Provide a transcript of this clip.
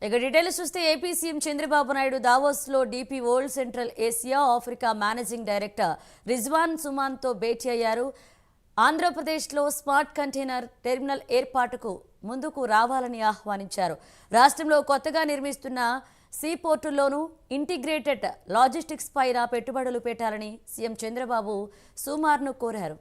ఇక డీటెయిల్స్ చూస్తే AP CM Chandrababu Naidu దావోస్లో DP World Central Asia Africa managing director Rizwan సుమాన్తో భేటీ అయ్యారు. ఆంధ్రప్రదేశ్లో స్మార్ట్ కంటైనర్ టెర్మినల్ ఏర్పాటుకు ముందుకు రావాలని ఆహ్వానించారు. రాష్ట్రంలో కొత్తగా నిర్మిస్తున్న సీ పోర్టుల్లోనూ ఇంటిగ్రేటెడ్ లాజిస్టిక్స్ పైన పెట్టుబడులు పెట్టాలని సీఎం చంద్రబాబు సుమార్ను కోరారు.